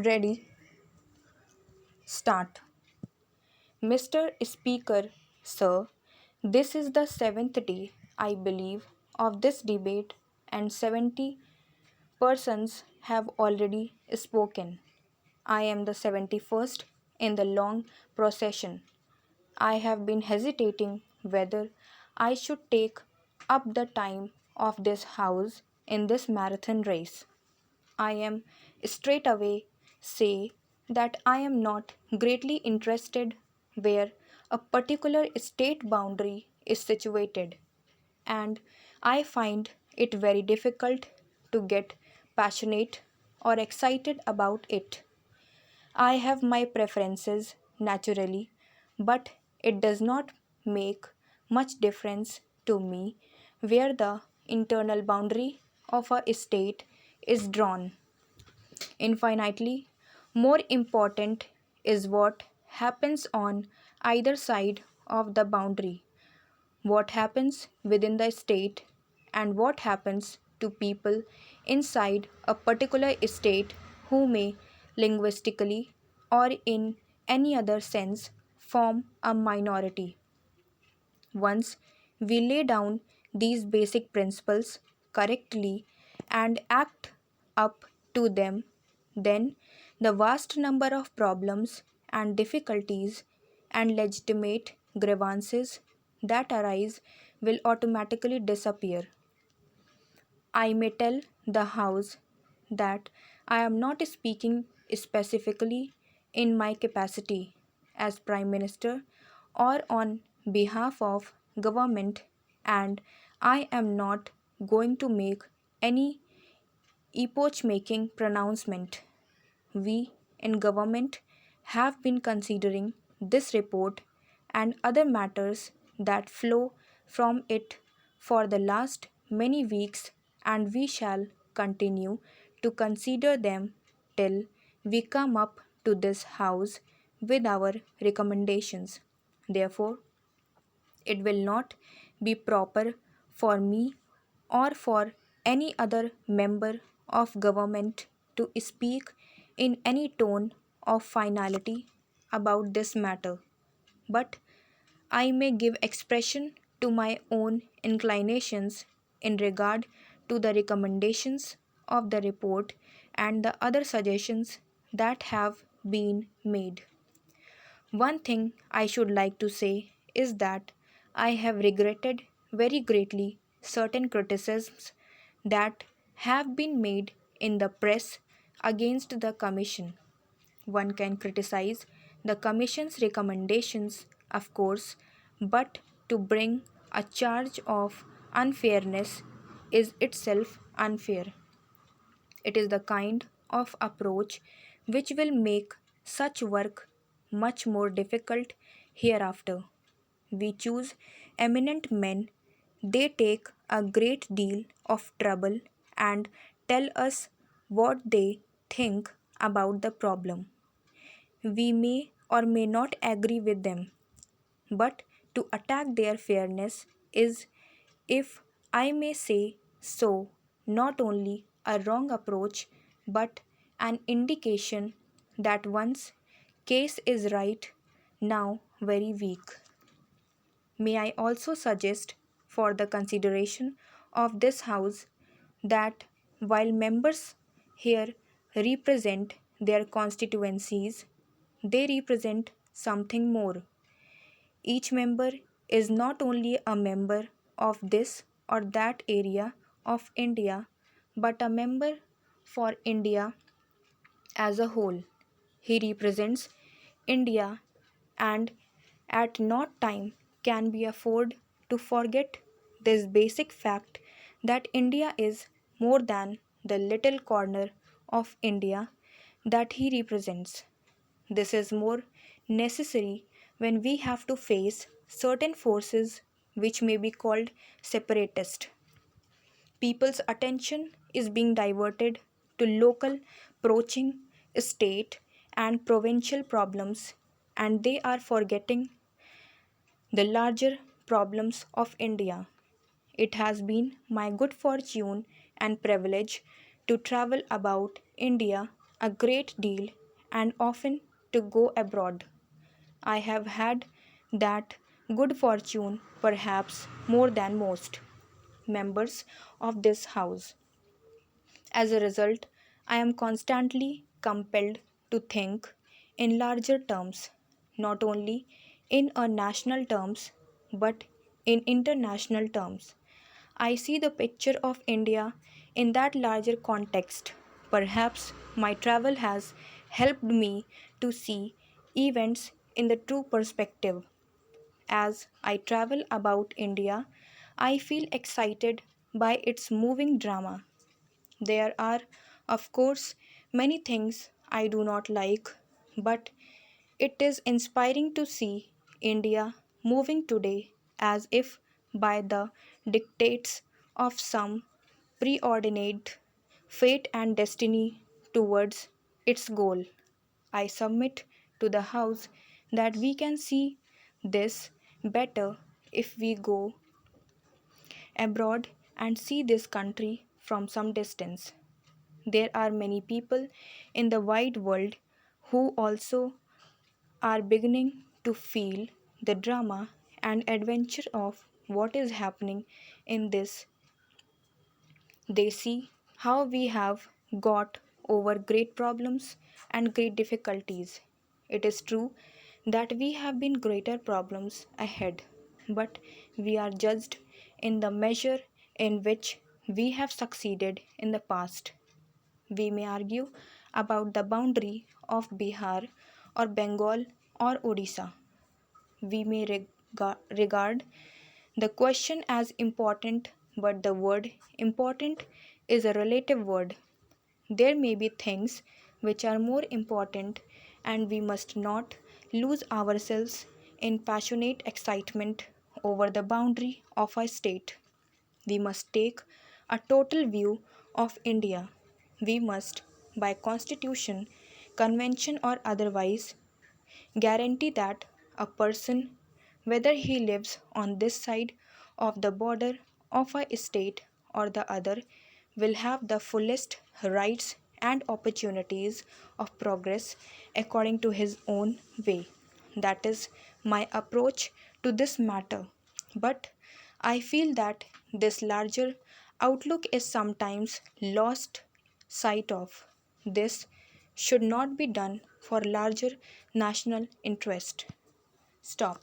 Ready, start. Mr. Speaker, sir, this is the seventh day, I believe, of this debate, and 70 persons have already spoken. I am the 71st in the long procession. I have been hesitating whether I should take up the time of this house in this marathon race. I am straight away say that I am not greatly interested where a particular state boundary is situated, and I find it very difficult to get passionate or excited about it. I have my preferences naturally, but it does not make much difference to me where the internal boundary of a state is drawn. Infinitely more important is what happens on either side of the boundary, what happens within the state, and what happens to people inside a particular state who may linguistically or in any other sense form a minority. Once we lay down these basic principles correctly and act up to them, then the vast number of problems and difficulties and legitimate grievances that arise will automatically disappear. I may tell the House that I am not speaking specifically in my capacity as Prime Minister or on behalf of government, and I am not going to make any epoch making pronouncement. We in government have been considering this report and other matters that flow from it for the last many weeks, and we shall continue to consider them till we come up to this House with our recommendations. Therefore, it will not be proper for me or for any other member of government to speak in any tone of finality about this matter, but I may give expression to my own inclinations in regard to the recommendations of the report and the other suggestions that have been made. One thing I should like to say is that I have regretted very greatly certain criticisms that have been made in the press against the Commission. One can criticize the Commission's recommendations, of course, but to bring a charge of unfairness is itself unfair. It is the kind of approach which will make such work much more difficult hereafter. We choose eminent men, they take a great deal of trouble and tell us what they think about the problem. We may or may not agree with them, but to attack their fairness is, if I may say so, not only a wrong approach but an indication that one's case is right now very weak. May I also suggest for the consideration of this House that while members here represent their constituencies, they represent something more. Each member is not only a member of this or that area of India, but a member for India as a whole. He represents India, and at no time can be afford to forget this basic fact that India is more than the little corner of India that he represents. This is more necessary when we have to face certain forces which may be called separatist. People's attention is being diverted to local, approaching state and provincial problems, and they are forgetting the larger problems of India. It has been my good fortune and privilege to travel about India a great deal and often to go abroad. I have had that good fortune, perhaps more than most members of this house. As a result, I am constantly compelled to think in larger terms, not only in a national terms but in international terms. I see the picture of India in that larger context. Perhaps my travel has helped me to see events in the true perspective. As I travel about India, I feel excited by its moving drama. There are, of course, many things I do not like, but it is inspiring to see India moving today as if by the dictates of some preordinate fate and destiny towards its goal. I submit to the House that we can see this better if we go abroad and see this country from some distance. There are many people in the wide world who also are beginning to feel the drama and adventure of what is happening in this. They see how we have got over great problems and great difficulties. It is true that we have been greater problems ahead, but we are judged in the measure in which we have succeeded in the past. We may argue about the boundary of Bihar or Bengal or Odisha. We may regard the question as important, but the word important is a relative word. There may be things which are more important, and we must not lose ourselves in passionate excitement over the boundary of a state. We must take a total view of India. We must, by constitution, convention, or otherwise, guarantee that a person, whether he lives on this side of the border of a state or the other, will have the fullest rights and opportunities of progress according to his own way. That is my approach to this matter. But I feel that this larger outlook is sometimes lost sight of. This should not be done for larger national interest. Stop.